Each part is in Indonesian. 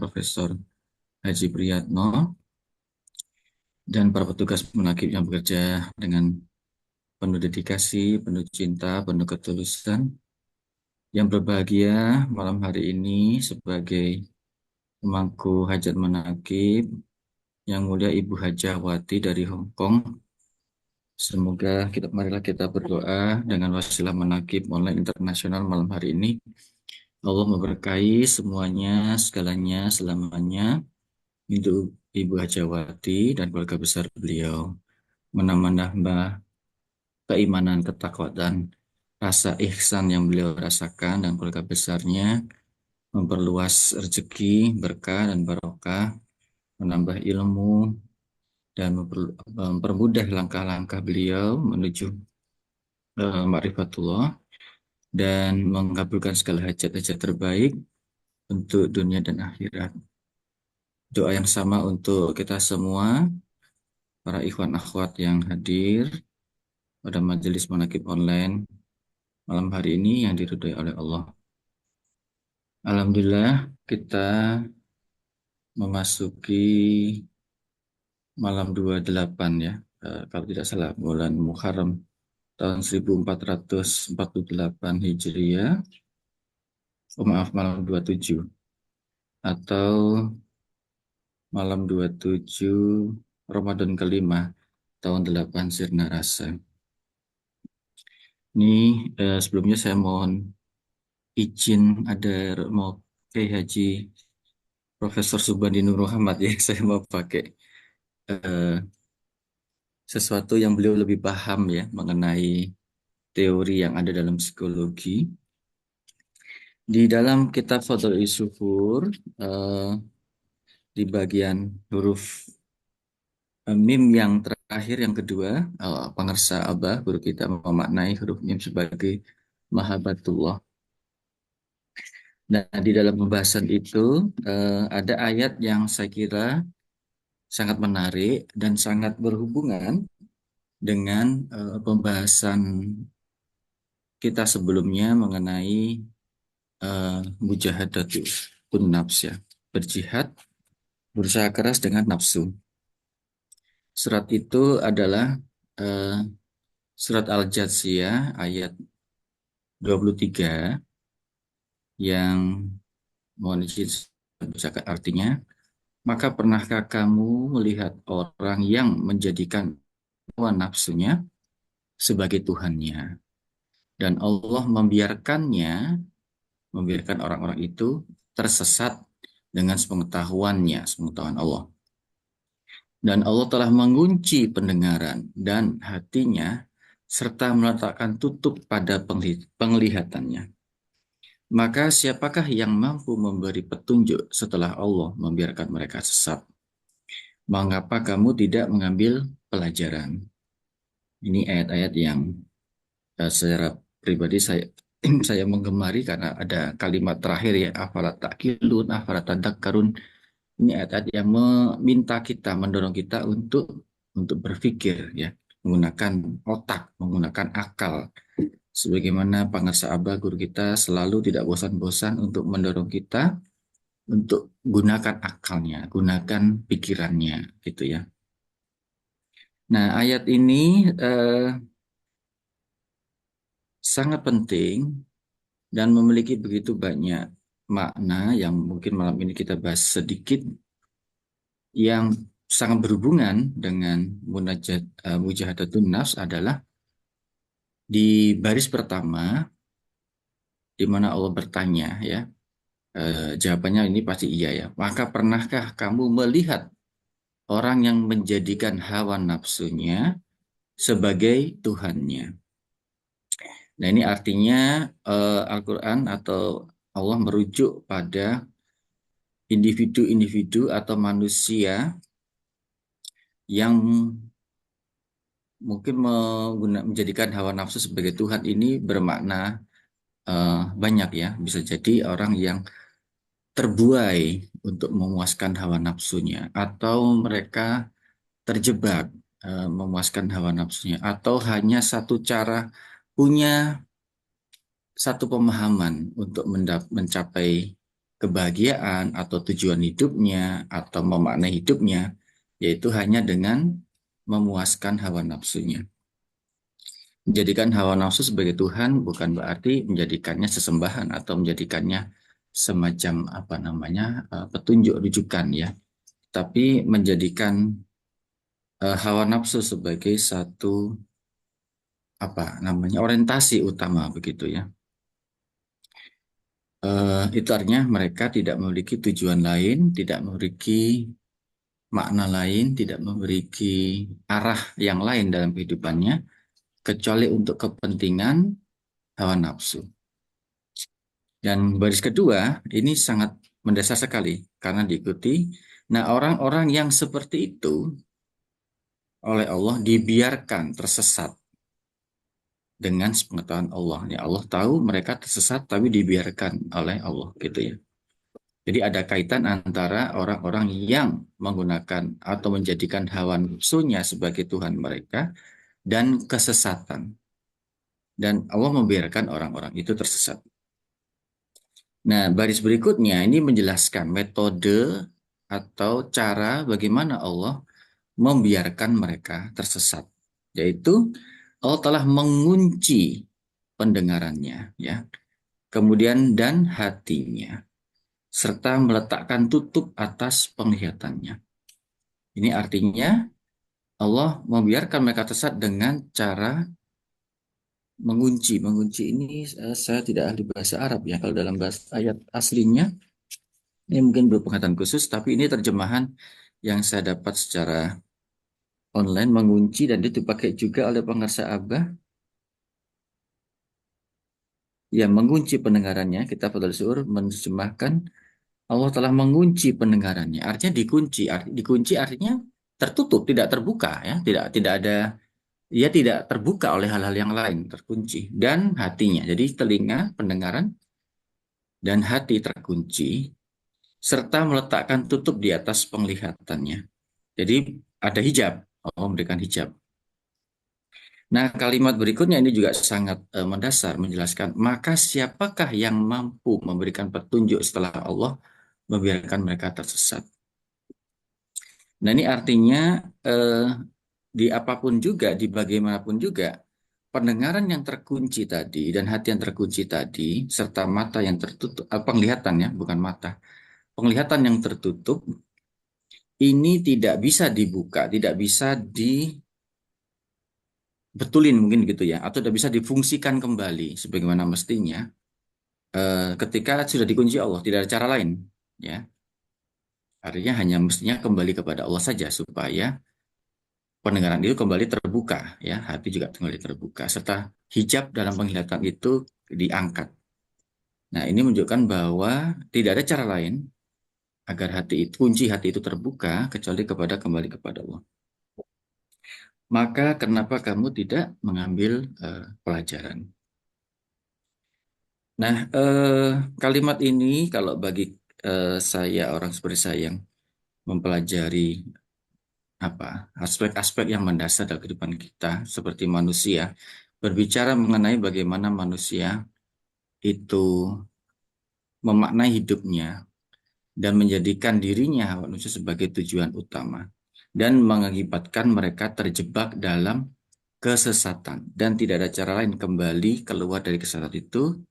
Profesor Haji Priyatno dan para petugas menakib yang bekerja dengan penuh dedikasi, penuh cinta, penuh ketulusan. Yang berbahagia malam hari ini sebagai pemangku hajat menakib yang mulia Ibu Hajawati dari Hong Kong. Semoga marilah kita berdoa dengan wasilah menakib online internasional malam hari ini. Allah memberkahi semuanya, segalanya, selamanya untuk Ibu Hajawati dan keluarga besar beliau. Menambah-nambah keimanan, ketakwaan, rasa ihsan yang beliau rasakan dan keluarga besarnya, memperluas rezeki, berkah dan barokah, menambah ilmu, dan mempermudah langkah-langkah beliau menuju ma'rifatullah, dan mengabulkan segala hajat-hajat terbaik untuk dunia dan akhirat. Doa yang sama untuk kita semua, para ikhwan akhwat yang hadir pada majelis manakib online malam hari ini yang diridhoi oleh Allah. Alhamdulillah, kita memasuki malam 28 ya, kalau tidak salah bulan Muharram tahun 1448 Hijriah, maaf, malam 27 atau malam 27 Ramadan kelima tahun 8 Sirna Rasa. Ini sebelumnya saya mohon izin, mau Haji Profesor Subandi Nur Muhammad ya, saya mau pakai eh, sesuatu yang beliau lebih paham ya mengenai teori yang ada dalam psikologi. Di dalam kitab Fadha'il Syukur, di bagian huruf mim yang terakhir, yang kedua, Pangersa Abah, guru kita memaknai huruf mim sebagai mahabbatullah. Nah, di dalam pembahasan itu ada ayat yang saya kira sangat menarik dan sangat berhubungan dengan pembahasan kita sebelumnya mengenai mujahadatun nafs ya, berjihad, berusaha keras dengan nafsu. Surat itu adalah uh, surat Al-Jathiyah ayat 23 yang mohon izin saya artinya. Maka pernahkah kamu melihat orang yang menjadikan hawa nafsunya sebagai Tuhannya, dan Allah membiarkan orang-orang itu tersesat dengan sepengetahuan Allah. Dan Allah telah mengunci pendengaran dan hatinya, serta meletakkan tutup pada penglihatannya. Maka siapakah yang mampu memberi petunjuk setelah Allah membiarkan mereka sesat? Mengapa kamu tidak mengambil pelajaran? Ini ayat-ayat yang secara pribadi saya menggemari karena ada kalimat terakhir ya, afalat ta'qilun, afalat tadakkarun. Ini ayat-ayat yang meminta kita, mendorong kita untuk berpikir ya, menggunakan otak, menggunakan akal. Sebagaimana Pangersa Abah guru kita selalu tidak bosan-bosan untuk mendorong kita untuk gunakan akalnya, gunakan pikirannya gitu ya. Nah, ayat ini sangat penting dan memiliki begitu banyak makna yang mungkin malam ini kita bahas sedikit, yang sangat berhubungan dengan mujahadatun nafs adalah di baris pertama, di mana Allah bertanya ya, jawabannya ini pasti iya ya. Maka pernahkah kamu melihat orang yang menjadikan hawa nafsunya sebagai Tuhannya? Nah, ini artinya Al-Quran atau Allah merujuk pada individu-individu atau manusia yang mungkin menjadikan hawa nafsu sebagai Tuhan. Ini bermakna banyak ya. Bisa jadi orang yang terbuai untuk memuaskan hawa nafsunya, atau mereka terjebak memuaskan hawa nafsunya, atau hanya satu cara, punya satu pemahaman untuk mencapai kebahagiaan atau tujuan hidupnya atau memaknai hidupnya, yaitu hanya dengan memuaskan hawa nafsunya. Menjadikan hawa nafsu sebagai Tuhan bukan berarti menjadikannya sesembahan atau menjadikannya semacam apa namanya petunjuk rujukan ya, tapi menjadikan hawa nafsu sebagai satu apa namanya orientasi utama begitu ya. Itu artinya mereka tidak memiliki tujuan lain, tidak memiliki makna lain, tidak memiliki arah yang lain dalam kehidupannya kecuali untuk kepentingan hawa nafsu. Dan baris kedua ini sangat mendasar sekali karena diikuti. Nah, orang-orang yang seperti itu oleh Allah dibiarkan tersesat dengan sepengetahuan Allah. Ya Allah tahu mereka tersesat tapi dibiarkan oleh Allah gitu ya. Jadi ada kaitan antara orang-orang yang menggunakan atau menjadikan hawa nafsunya sebagai Tuhan mereka dan kesesatan. Dan Allah membiarkan orang-orang itu tersesat. Nah, baris berikutnya ini menjelaskan metode atau cara bagaimana Allah membiarkan mereka tersesat. Yaitu Allah telah mengunci pendengarannya, ya. Kemudian dan hatinya, serta meletakkan tutup atas penglihatannya. Ini artinya Allah membiarkan mereka tersesat dengan cara mengunci. Mengunci ini saya tidak ahli bahasa Arab ya. Kalau dalam bahasa ayat aslinya ini mungkin berpengetahuan khusus, tapi ini terjemahan yang saya dapat secara online mengunci dan itu dipakai juga oleh pengarsa Abah yang mengunci pendengarannya. Kita Fadhil Suur menerjemahkan Allah telah mengunci pendengarannya. Artinya dikunci, dikunci artinya tertutup, tidak terbuka ya, tidak ada ia tidak terbuka oleh hal-hal yang lain, terkunci dan hatinya. Jadi telinga, pendengaran dan hati terkunci serta meletakkan tutup di atas penglihatannya. Jadi ada hijab, Allah memberikan hijab. Nah, kalimat berikutnya ini juga sangat mendasar menjelaskan, maka siapakah yang mampu memberikan petunjuk setelah Allah membiarkan mereka tersesat. Nah, ini artinya di apapun juga, di bagaimanapun juga, pendengaran yang terkunci tadi dan hati yang terkunci tadi, serta mata yang tertutup, penglihatan ya, bukan mata, penglihatan yang tertutup, ini tidak bisa dibuka, tidak bisa dibetulin mungkin gitu ya, atau tidak bisa difungsikan kembali sebagaimana mestinya ketika sudah dikunci Allah, tidak ada cara lain, ya. Artinya hanya mestinya kembali kepada Allah saja supaya pendengaran itu kembali terbuka, ya, hati juga kembali terbuka, serta hijab dalam penglihatan itu diangkat. Nah, ini menunjukkan bahwa tidak ada cara lain agar hati itu, kunci hati itu terbuka kecuali kembali kepada Allah. Maka kenapa kamu tidak mengambil pelajaran? Nah, kalimat ini kalau bagi saya orang seperti saya yang mempelajari apa aspek-aspek yang mendasar dalam kehidupan kita seperti manusia, berbicara mengenai bagaimana manusia itu memaknai hidupnya dan menjadikan dirinya manusia sebagai tujuan utama dan mengakibatkan mereka terjebak dalam kesesatan dan tidak ada cara lain kembali keluar dari kesesatan itu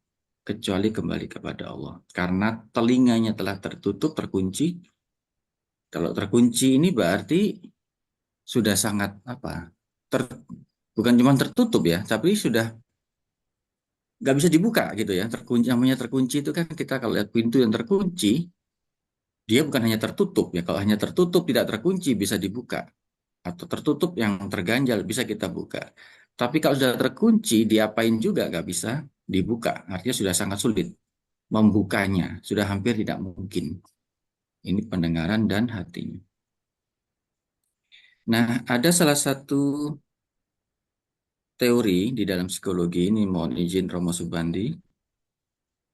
kecuali kembali kepada Allah karena telinganya telah tertutup terkunci. Kalau terkunci ini berarti sudah sangat apa ter, bukan cuma tertutup ya tapi sudah nggak bisa dibuka gitu ya. Terkunci, namanya terkunci itu kan kita kalau lihat pintu yang terkunci dia bukan hanya tertutup ya. Kalau hanya tertutup tidak terkunci bisa dibuka, atau tertutup yang terganjal bisa kita buka. Tapi kalau sudah terkunci diapain juga nggak bisa dibuka. Artinya sudah sangat sulit membukanya, sudah hampir tidak mungkin. Ini pendengaran dan hatinya. Nah, ada salah satu teori di dalam psikologi ini, mohon izin Romo Subandi,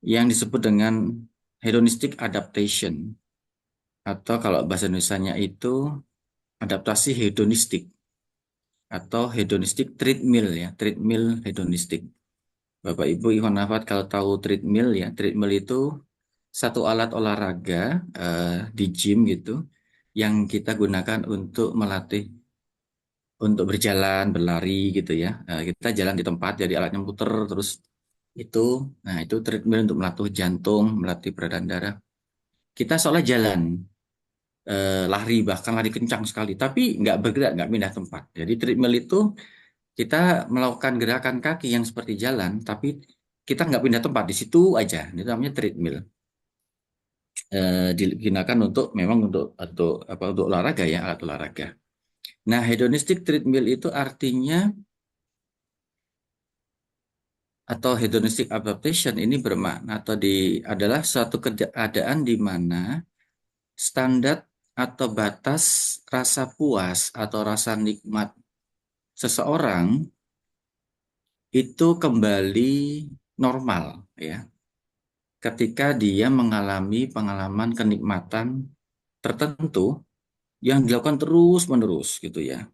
yang disebut dengan hedonistic adaptation, atau kalau bahasa Indonesianya itu adaptasi hedonistik atau hedonistic treadmill ya, treadmill hedonistik. Bapak Ibu Ikhwan Nafat kalau tahu treadmill ya, treadmill itu satu alat olahraga di gym gitu yang kita gunakan untuk melatih untuk berjalan, berlari gitu ya. Kita jalan di tempat jadi alatnya muter terus itu, nah itu treadmill untuk melatih jantung, melatih peredaran darah. Kita soalnya jalan, lari bahkan lari kencang sekali, tapi nggak bergerak, nggak pindah tempat. Jadi treadmill itu kita melakukan gerakan kaki yang seperti jalan, tapi kita nggak pindah tempat di situ aja. Itu namanya treadmill. Digunakan untuk memang untuk apa untuk olahraga ya alat olahraga. Nah, hedonistic treadmill itu artinya atau hedonistic adaptation ini bermakna atau adalah suatu keadaan di mana standar atau batas rasa puas atau rasa nikmat seseorang itu kembali normal ya ketika dia mengalami pengalaman kenikmatan tertentu yang dilakukan terus-menerus gitu ya.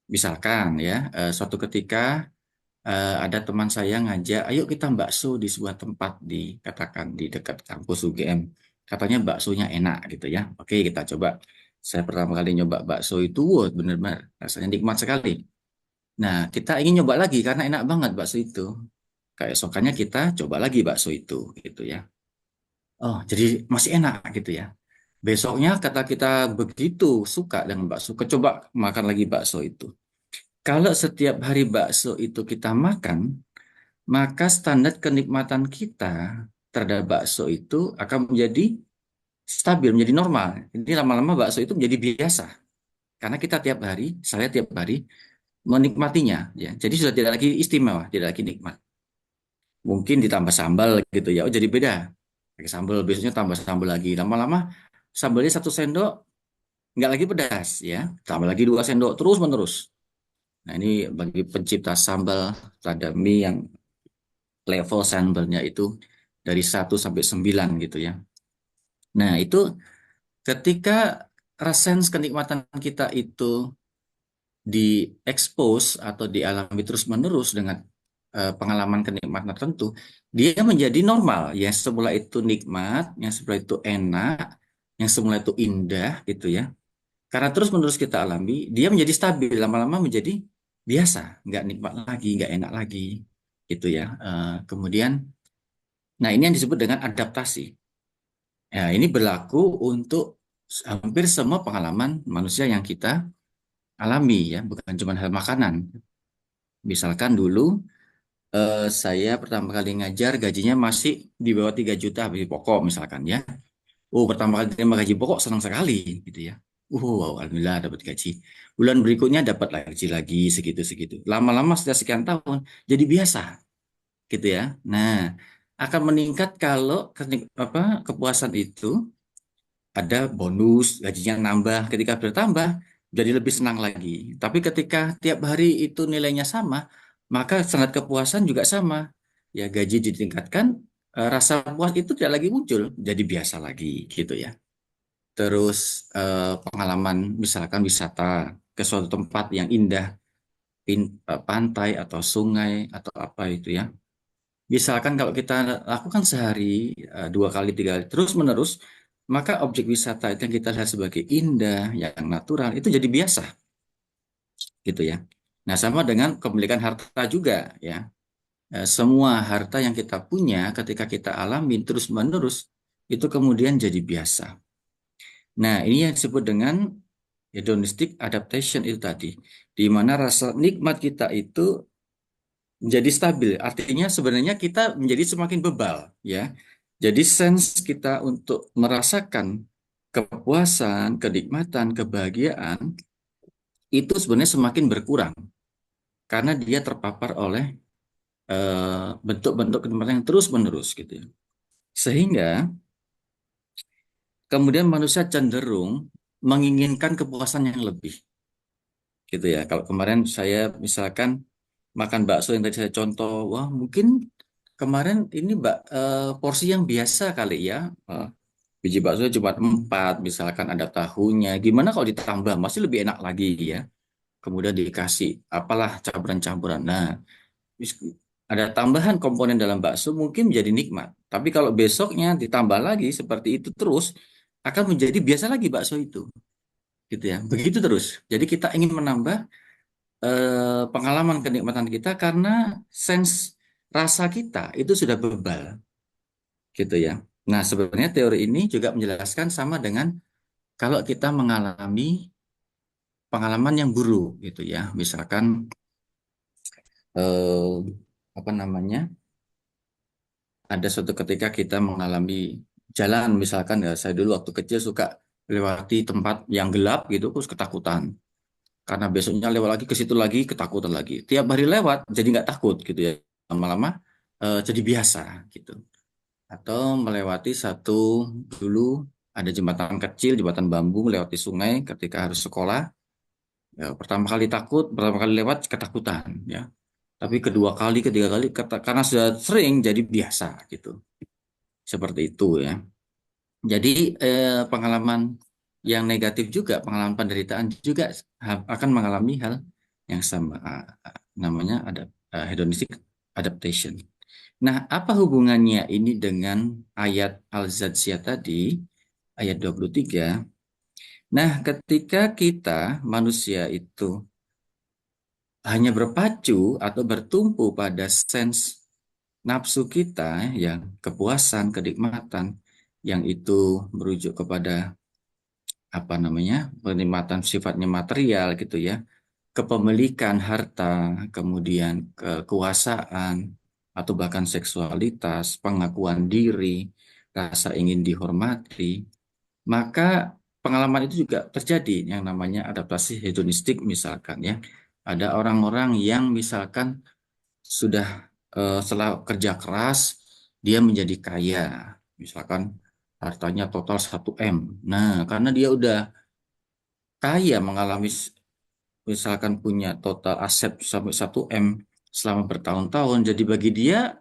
Misalkan ya, suatu ketika ada teman saya ngajak, ayo kita bakso di sebuah tempat di katakan di dekat kampus UGM. Katanya baksonya enak gitu ya. Oke, kita coba. Saya pertama kali nyoba bakso itu, wah benar-benar rasanya nikmat sekali. Nah, kita ingin nyoba lagi karena enak banget bakso itu. Keesokannya kita coba lagi bakso itu gitu ya. Oh, jadi masih enak gitu ya. Besoknya kata kita begitu suka dengan bakso, coba makan lagi bakso itu. Kalau setiap hari bakso itu kita makan, maka standar kenikmatan kita terhadap bakso itu akan menjadi stabil, menjadi normal. Ini lama-lama bakso itu menjadi biasa. Karena kita tiap hari, saya tiap hari menikmatinya. Ya. Jadi sudah tidak lagi istimewa, tidak lagi nikmat. Mungkin ditambah sambal gitu ya, oh jadi beda. Pakai sambal, biasanya tambah sambal lagi. Lama-lama sambalnya 1 sendok, nggak lagi pedas ya. Tambah lagi 2 sendok, terus menerus. Nah ini bagi pencipta sambal, ada mie yang level sambalnya itu dari 1 sampai 9 gitu ya. Nah, itu ketika rasens kenikmatan kita itu diekspos atau dialami terus-menerus dengan pengalaman kenikmatan tertentu, dia menjadi normal. Yang semula itu nikmat, yang semula itu enak, yang semula itu indah gitu ya. Karena terus-menerus kita alami, dia menjadi stabil, lama-lama menjadi biasa, nggak nikmat lagi, nggak enak lagi gitu ya. Kemudian, nah ini yang disebut dengan adaptasi. Ya, ini berlaku untuk hampir semua pengalaman manusia yang kita alami ya, bukan cuma hal makanan. Misalkan dulu saya pertama kali ngajar gajinya masih di bawah 3 juta gaji pokok misalkan ya. Oh, pertama kali terima gaji pokok senang sekali gitu ya. Wow, alhamdulillah dapat gaji. Bulan berikutnya dapat gaji lagi segitu-segitu. Lama-lama setelah sekian tahun jadi biasa gitu ya. Nah, akan meningkat kalau kepuasan itu ada bonus, gajinya nambah. Ketika bertambah, jadi lebih senang lagi. Tapi ketika tiap hari itu nilainya sama, maka standar kepuasan juga sama. Ya, gaji ditingkatkan, rasa puas itu tidak lagi muncul, jadi biasa lagi gitu ya. Terus pengalaman misalkan wisata ke suatu tempat yang indah, pantai atau sungai atau apa itu ya. Misalkan kalau kita lakukan sehari, 2 kali, 3 kali, terus menerus, maka objek wisata itu yang kita lihat sebagai indah, yang natural, itu jadi biasa, gitu ya. Nah, sama dengan kepemilikan harta juga, ya. Semua harta yang kita punya ketika kita alami terus menerus, itu kemudian jadi biasa. Nah, ini yang disebut dengan hedonistic adaptation itu tadi, di mana rasa nikmat kita itu menjadi stabil. Artinya sebenarnya kita menjadi semakin bebal, ya. Jadi sense kita untuk merasakan kepuasan, kenikmatan, kebahagiaan itu sebenarnya semakin berkurang karena dia terpapar oleh bentuk-bentuk kenikmatan yang terus-menerus gitu ya. Sehingga kemudian manusia cenderung menginginkan kepuasan yang lebih gitu ya. Kalau kemarin saya misalkan makan bakso yang tadi saya contoh, wah mungkin kemarin ini porsi yang biasa kali ya. Biji bakso cuma 4, misalkan ada tahunya. Gimana kalau ditambah? Masih lebih enak lagi ya. Kemudian dikasih apalah campuran-campuran. Nah, ada tambahan komponen dalam bakso mungkin menjadi nikmat. Tapi kalau besoknya ditambah lagi seperti itu terus, akan menjadi biasa lagi bakso itu, gitu ya. Begitu terus. Jadi kita ingin menambah pengalaman kenikmatan kita karena sense rasa kita itu sudah bebal, gitu ya. Nah, sebenarnya teori ini juga menjelaskan sama dengan kalau kita mengalami pengalaman yang buruk, gitu ya. Misalkan eh, apa namanya? Ada suatu ketika kita mengalami jalan, misalkan ya saya dulu waktu kecil suka lewati tempat yang gelap gitu terus ketakutan karena besoknya lewat lagi ke situ lagi ketakutan lagi tiap hari lewat jadi nggak takut gitu ya, lama-lama jadi biasa gitu. Atau melewati satu, dulu ada jembatan kecil, jembatan bambu melewati sungai ketika harus sekolah, ya, pertama kali takut, pertama kali lewat ketakutan ya, tapi kedua kali ketiga kali karena sudah sering jadi biasa gitu, seperti itu ya. Jadi pengalaman yang negatif juga, pengalaman penderitaan juga akan mengalami hal yang sama. Namanya ada hedonistic adaptation. Nah, apa hubungannya ini dengan ayat Al-Zadziyah tadi, ayat 23? Nah, ketika kita manusia itu hanya berpacu atau bertumpu pada sense nafsu kita yang kepuasan, kenikmatan, yang itu merujuk kepada apa namanya penikmatan sifatnya material gitu ya, kepemilikan harta, kemudian kekuasaan atau bahkan seksualitas, pengakuan diri, rasa ingin dihormati, maka pengalaman itu juga terjadi yang namanya adaptasi hedonistik misalkan ya. Ada orang-orang yang misalkan sudah setelah kerja keras dia menjadi kaya, misalkan hartanya total 1 M. Nah, karena dia udah kaya mengalami misalkan punya total aset sampai 1 M selama bertahun-tahun, jadi bagi dia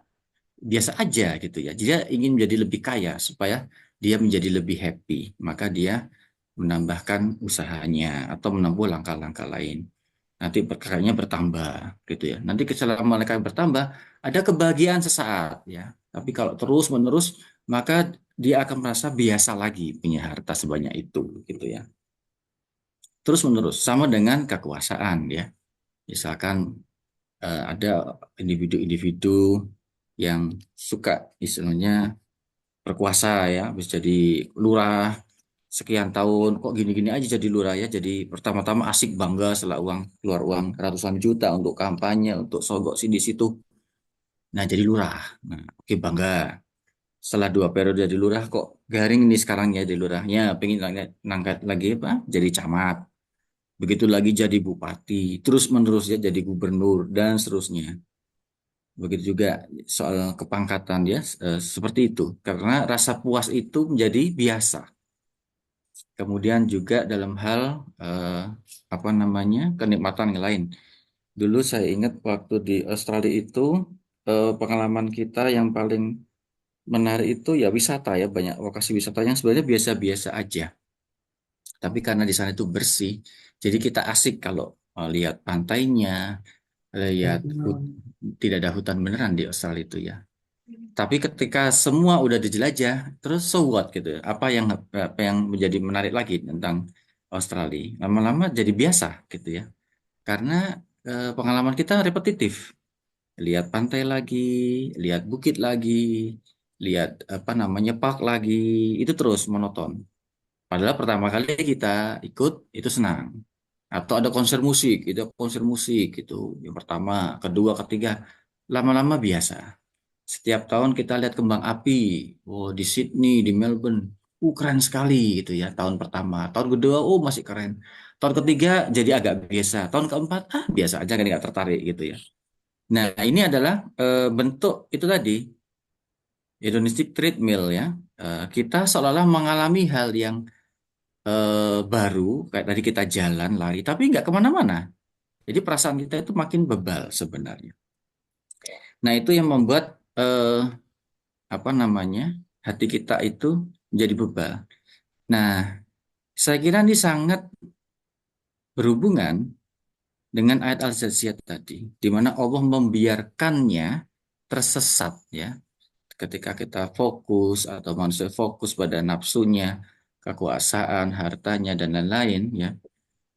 biasa aja gitu ya. Dia ingin menjadi lebih kaya supaya dia menjadi lebih happy. Maka dia menambahkan usahanya atau menempuh langkah-langkah lain. Nanti perkaranya bertambah gitu ya. Nanti selama mereka bertambah, ada kebahagiaan sesaat ya. Tapi kalau terus-menerus, maka dia akan merasa biasa lagi punya harta sebanyak itu gitu ya. Terus-menerus sama dengan kekuasaan ya. Misalkan ada individu-individu yang suka istilahnya berkuasa ya, bisa jadi lurah sekian tahun, kok gini-gini aja jadi lurah ya. Jadi pertama-tama asik bangga setelah keluar uang ratusan juta untuk kampanye, untuk sogok sini situ. Nah, jadi lurah. Nah, oke bangga. Setelah 2 periode jadi lurah kok garing nih sekarang ya jadi lurahnya, pengen nangkat lagi apa? Jadi camat. Begitu lagi jadi bupati, terus menerus ya jadi gubernur dan seterusnya. Begitu juga soal kepangkatan ya, seperti itu. Karena rasa puas itu menjadi biasa. Kemudian juga dalam hal apa namanya kenikmatan yang lain. Dulu saya ingat waktu di Australia itu pengalaman kita yang paling menarik itu ya wisata ya, banyak lokasi wisata yang sebenarnya biasa-biasa aja. Tapi karena di sana itu bersih, jadi kita asik kalau lihat pantainya, lihat tidak ada hutan beneran di Australia itu ya. Tapi ketika semua udah dijelajah, terus so what gitu ya. Apa yang menjadi menarik lagi tentang Australia? Lama-lama jadi biasa gitu ya. Karena pengalaman kita repetitif. Lihat pantai lagi, lihat bukit lagi, lihat apa namanya park lagi, itu terus monoton. Padahal pertama kali kita ikut itu senang. Atau ada konser musik, itu konser musik gitu. Yang pertama, kedua, ketiga, lama-lama biasa. Setiap tahun kita lihat kembang api, oh di Sydney, di Melbourne, keren sekali gitu ya. Tahun pertama, tahun kedua, oh masih keren. Tahun ketiga jadi agak biasa. Tahun keempat, biasa aja kan nggak tertarik gitu ya. Nah ini adalah bentuk itu tadi hedonistic treadmill ya. Kita seolah-olah mengalami hal yang baru, kayak tadi kita jalan lari, tapi nggak kemana-mana. Jadi perasaan kita itu makin bebal sebenarnya. Nah itu yang membuat apa namanya hati kita itu menjadi bebal. Nah, saya kira ini sangat berhubungan dengan ayat Al-Jazziyah tadi, di mana Allah membiarkannya tersesat ya. Ketika kita fokus atau manusia fokus pada nafsunya, kekuasaan, hartanya dan lain-lain ya,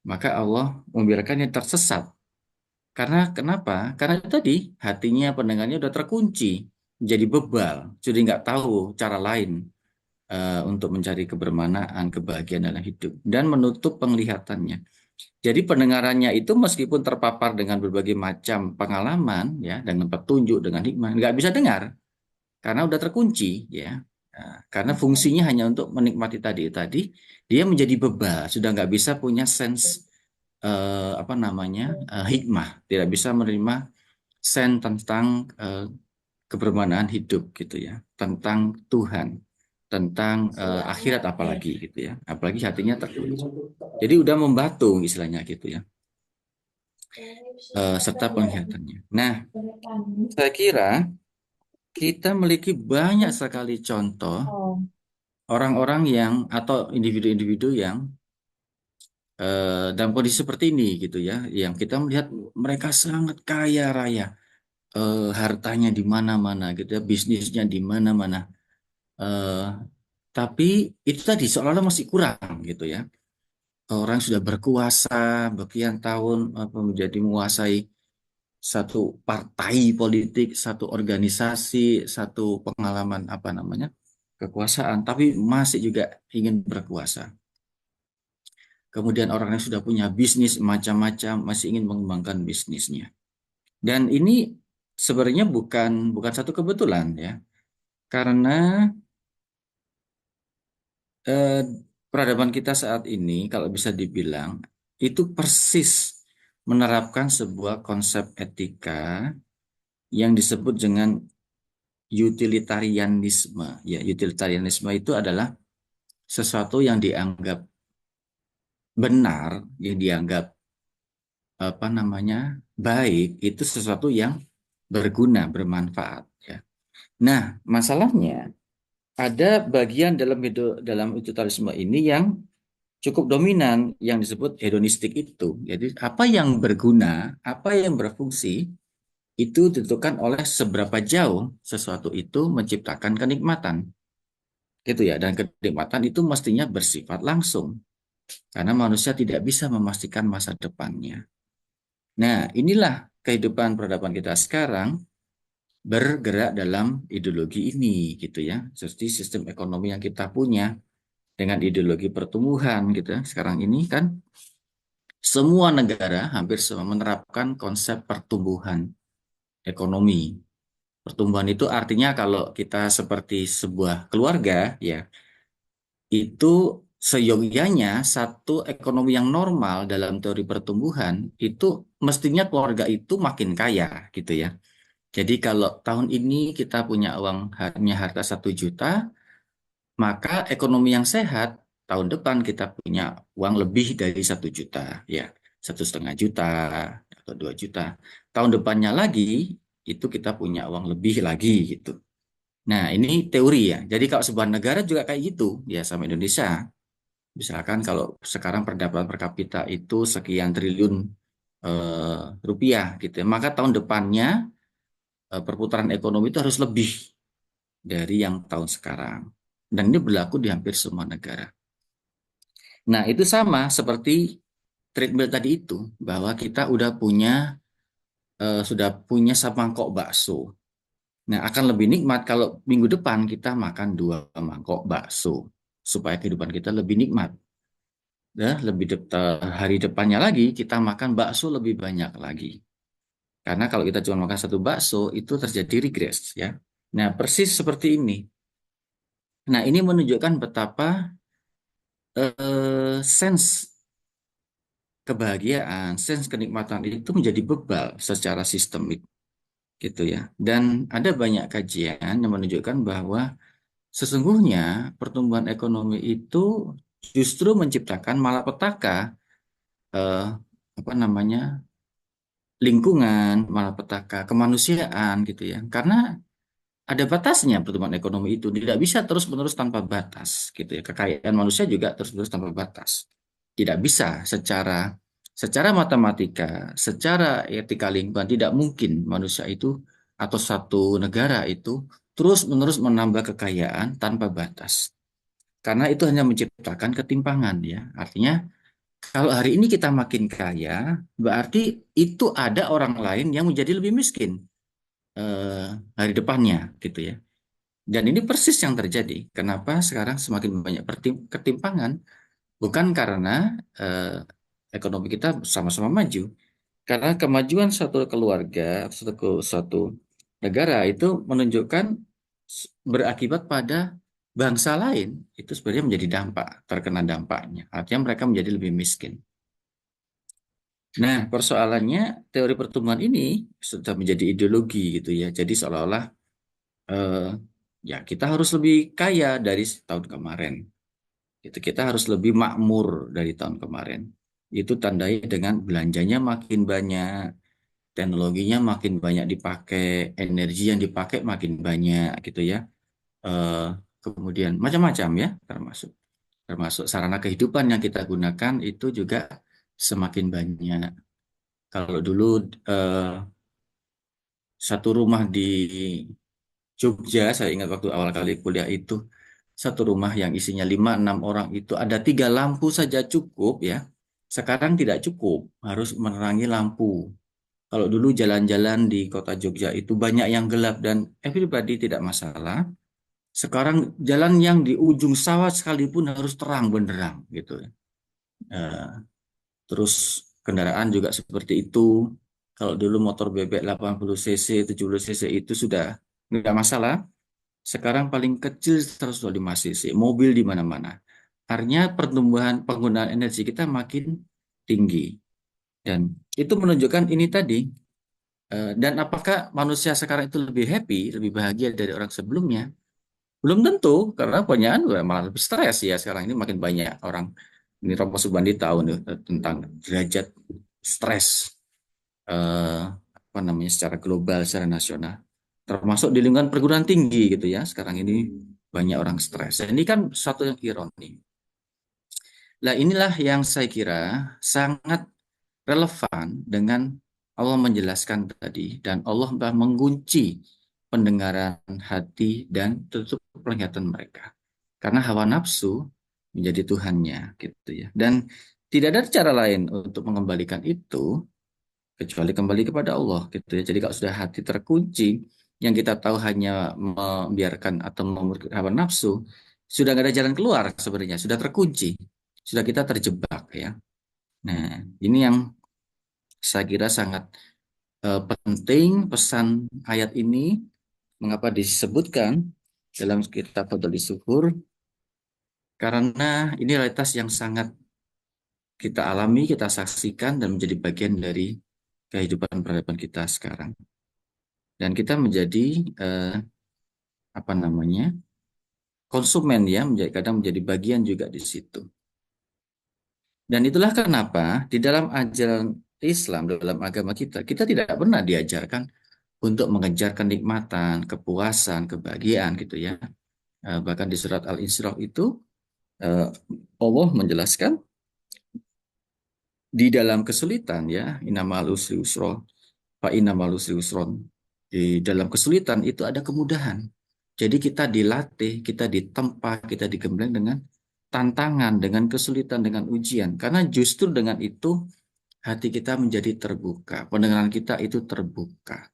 maka Allah membiarkannya tersesat. Karena kenapa? Karena itu tadi hatinya pendengarnya udah terkunci, jadi bebal, jadi nggak tahu cara lain untuk mencari kebermanaan, kebahagiaan dalam hidup dan menutup penglihatannya. Jadi pendengarannya itu meskipun terpapar dengan berbagai macam pengalaman ya, dengan petunjuk, dengan hikmah, nggak bisa dengar karena udah terkunci ya. Nah, karena fungsinya hanya untuk menikmati tadi, dia menjadi bebal, sudah nggak bisa punya sense apa namanya hikmah, tidak bisa menerima sense tentang kebermanaan hidup gitu ya, tentang Tuhan, tentang akhirat apalagi gitu ya, apalagi hatinya terkunci. Jadi udah membatu istilahnya gitu ya, serta penglihatannya. Nah, saya kira kita memiliki banyak sekali contoh orang-orang yang atau individu-individu yang dalam kondisi seperti ini gitu ya, yang kita melihat mereka sangat kaya raya, hartanya di mana-mana gitu ya, bisnisnya di mana-mana. Eh, tapi itu tadi seolah-olah masih kurang gitu ya. Orang sudah berkuasa berkian tahun menjadi menguasai satu partai politik, satu organisasi, satu pengalaman apa namanya kekuasaan, tapi masih juga ingin berkuasa. Kemudian orang yang sudah punya bisnis macam-macam masih ingin mengembangkan bisnisnya. Dan ini sebenarnya bukan bukan satu kebetulan ya, karena eh, peradaban kita saat ini kalau bisa dibilang itu persis menerapkan sebuah konsep etika yang disebut dengan utilitarianisme. Ya, utilitarianisme itu adalah sesuatu yang dianggap benar, yang dianggap apa namanya baik, itu sesuatu yang berguna, bermanfaat. Ya. Nah, masalahnya ada bagian dalam utilitarisme ini yang cukup dominan yang disebut hedonistik itu. Jadi apa yang berguna, apa yang berfungsi itu ditentukan oleh seberapa jauh sesuatu itu menciptakan kenikmatan. Gitu ya. Dan kenikmatan itu mestinya bersifat langsung karena manusia tidak bisa memastikan masa depannya. Nah, inilah kehidupan peradaban kita sekarang bergerak dalam ideologi ini gitu ya. Seperti sistem ekonomi yang kita punya dengan ideologi pertumbuhan gitu ya. Sekarang ini kan semua negara hampir semua menerapkan konsep pertumbuhan ekonomi. Pertumbuhan itu artinya kalau kita seperti sebuah keluarga ya, itu seyogyanya satu ekonomi yang normal dalam teori pertumbuhan itu mestinya keluarga itu makin kaya gitu ya. Jadi kalau tahun ini kita punya uang hanya harta 1 juta, maka ekonomi yang sehat tahun depan kita punya uang lebih dari 1 juta, ya 1,5 juta atau 2 juta. Tahun depannya lagi itu kita punya uang lebih lagi gitu. Nah ini teori ya. Jadi kalau sebuah negara juga kayak gitu ya sama Indonesia. Misalkan kalau sekarang pendapatan per kapita itu sekian triliun rupiah gitu ya, maka tahun depannya perputaran ekonomi itu harus lebih dari yang tahun sekarang. Dan ini berlaku di hampir semua negara. Nah, itu sama seperti treadmill tadi itu, bahwa kita sudah punya semangkok bakso. Nah, akan lebih nikmat kalau minggu depan kita makan 2 mangkok bakso supaya kehidupan kita lebih nikmat. Dan hari depannya lagi kita makan bakso lebih banyak lagi. Karena kalau kita cuma makan 1 bakso itu terjadi regres ya. Nah, persis seperti ini. Nah, ini menunjukkan betapa sense kebahagiaan, sense kenikmatan itu menjadi bebal secara sistemik gitu ya. Dan ada banyak kajian yang menunjukkan bahwa sesungguhnya pertumbuhan ekonomi itu justru menciptakan malapetaka eh, apa namanya lingkungan, malapetaka kemanusiaan gitu ya. Karena ada batasnya pertumbuhan ekonomi itu tidak bisa terus-menerus tanpa batas gitu ya. Kekayaan manusia juga terus-menerus tanpa batas. Tidak bisa secara matematika, secara etika lingkungan tidak mungkin manusia itu atau satu negara itu terus-menerus menambah kekayaan tanpa batas. Karena itu hanya menciptakan ketimpangan ya. Artinya kalau hari ini kita makin kaya, berarti itu ada orang lain yang menjadi lebih miskin hari depannya gitu ya. Dan ini persis yang terjadi. Kenapa sekarang semakin banyak ketimpangan? Bukan karena ekonomi kita sama-sama maju, karena kemajuan suatu keluarga, suatu negara itu menunjukkan berakibat pada bangsa lain itu sebenarnya menjadi dampak, terkena dampaknya. Artinya mereka menjadi lebih miskin. Nah, persoalannya teori pertumbuhan ini sudah menjadi ideologi gitu ya. Jadi seolah-olah eh, ya kita harus lebih kaya dari tahun kemarin. Itu kita harus lebih makmur dari tahun kemarin. Itu tandai dengan belanjanya makin banyak, teknologinya makin banyak dipakai, energi yang dipakai makin banyak gitu ya. Eh, Kemudian macam-macam ya, termasuk termasuk sarana kehidupan yang kita gunakan itu juga semakin banyak. Kalau dulu eh, satu rumah di Jogja, saya ingat waktu awal kali kuliah itu, satu rumah yang isinya 5-6 orang itu ada 3 lampu saja cukup ya. Sekarang tidak cukup, harus menerangi lampu. Kalau dulu jalan-jalan di kota Jogja itu banyak yang gelap dan everybody tidak masalah. Sekarang jalan yang di ujung sawah sekalipun harus terang benderang gitu. Eh, Terus kendaraan juga seperti itu. Kalau dulu motor bebek 80 cc, 70 cc itu sudah nggak masalah. Sekarang paling kecil 125 cc, mobil di mana-mana. Artinya pertumbuhan penggunaan energi kita makin tinggi. Dan itu menunjukkan ini tadi. Dan apakah manusia sekarang itu lebih happy, lebih bahagia dari orang sebelumnya? Belum tentu, karena kebanyakan malah lebih stres ya sekarang ini makin banyak orang. Ini Romo Subandi tahu nih, tentang derajat stres apa namanya secara global, secara nasional. Termasuk di lingkungan perguruan tinggi gitu ya. Sekarang ini banyak orang stres. Dan ini kan satu yang ironi. Nah, inilah yang saya kira sangat relevan dengan Allah menjelaskan tadi dan Allah telah mengunci pendengaran hati dan tutup penglihatan mereka. Karena hawa nafsu menjadi Tuhannya gitu ya. Dan tidak ada cara lain untuk mengembalikan itu kecuali kembali kepada Allah gitu ya. Jadi kalau sudah hati terkunci, yang kita tahu hanya membiarkan atau memurka hawa nafsu, sudah nggak ada jalan keluar sebenarnya, sudah terkunci, sudah kita terjebak ya. Nah, ini yang saya kira sangat penting pesan ayat ini, mengapa disebutkan dalam kitab Fadhil Syukur, karena ini realitas yang sangat kita alami, kita saksikan dan menjadi bagian dari kehidupan peradaban kita sekarang. Dan kita menjadi eh, apa namanya konsumen ya, menjadi kadang menjadi bagian juga di situ. Dan itulah kenapa di dalam ajaran Islam, dalam agama kita, kita tidak pernah diajarkan untuk mengejar kenikmatan, kepuasan, kebahagiaan gitu ya. Bahkan di surat Al-Isra itu eh, Allah menjelaskan di dalam kesulitan ya, innamal usri usra, fa innamal usri usron. Di dalam kesulitan itu ada kemudahan. Jadi kita dilatih, kita ditempa, kita digembleng dengan tantangan, dengan kesulitan, dengan ujian. Karena justru dengan itu hati kita menjadi terbuka, pendengaran kita itu terbuka,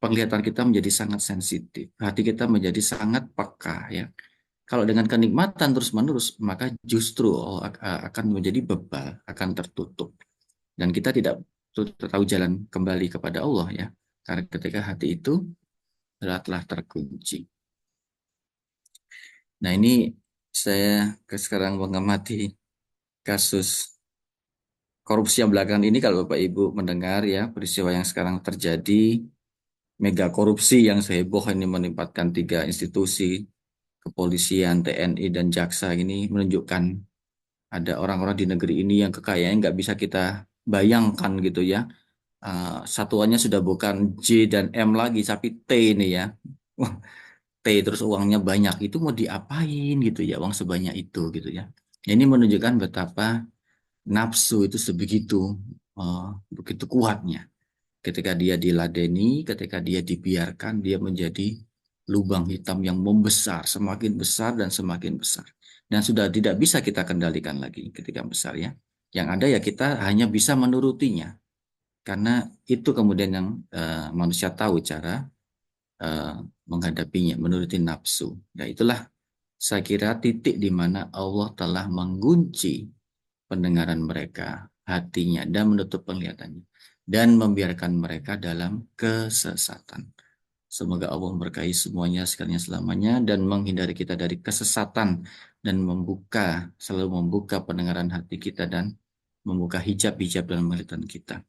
penglihatan kita menjadi sangat sensitif, hati kita menjadi sangat peka ya. Kalau dengan kenikmatan terus-menerus, maka justru akan menjadi bebal, akan tertutup. Dan kita tidak tahu jalan kembali kepada Allah ya. Karena ketika hati itu telah terkunci. Nah ini saya sekarang mengamati kasus korupsi yang belakangan ini, kalau Bapak Ibu mendengar ya peristiwa yang sekarang terjadi, mega korupsi yang seheboh ini melibatkan 3 institusi, kepolisian, TNI, dan jaksa ini menunjukkan ada orang-orang di negeri ini yang kekayaannya nggak bisa kita bayangkan gitu ya. Satuannya sudah bukan J dan M lagi, tapi T ini ya. Wah, T terus uangnya banyak. Itu mau diapain gitu ya, uang sebanyak itu gitu ya. Ini menunjukkan betapa nafsu itu sebegitu begitu kuatnya. Ketika dia diladeni, ketika dia dibiarkan, dia menjadi lubang hitam yang membesar, semakin besar dan semakin besar. Dan sudah tidak bisa kita kendalikan lagi ketika besar ya. Yang ada ya kita hanya bisa menurutinya. Karena itu kemudian yang manusia tahu cara eh, menghadapinya, menuruti nafsu. Nah itulah saya kira titik di mana Allah telah mengunci pendengaran mereka, hatinya, dan menutup penglihatannya, dan membiarkan mereka dalam kesesatan. Semoga Allah memberkahi semuanya sekalian selamanya dan menghindari kita dari kesesatan dan selalu membuka pendengaran hati kita dan membuka hijab-hijab dalam penglihatan kita.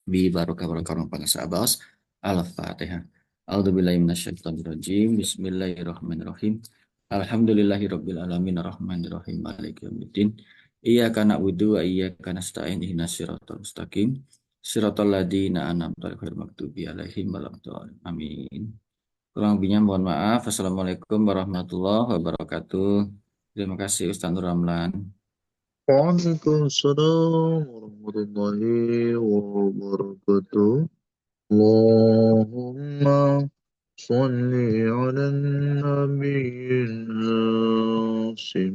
Bi barokah barokah Ramadan Sa'abas. Al-Fatihah. A'udzubillahi minasyaitonirrajim. Bismillahirrahmanirrahim. Alhamdulillahirabbil alamin arrahmanirrahim maliki yaumiddin. Iyyaka na'budu wa iyyaka nasta'in ihdinas siratal mustaqim. Siratal ladzina an'amta 'alaihim ghairil maghdubi 'alaihim waladdallin. Amin. Kurang lebihnya mohon maaf. Assalamualaikum warahmatullahi wabarakatuh. Terima kasih Ustaz Nur Ramlan. وعليكم السلام ورحمة الله وبركاته. اللهم صل على النبي الناصر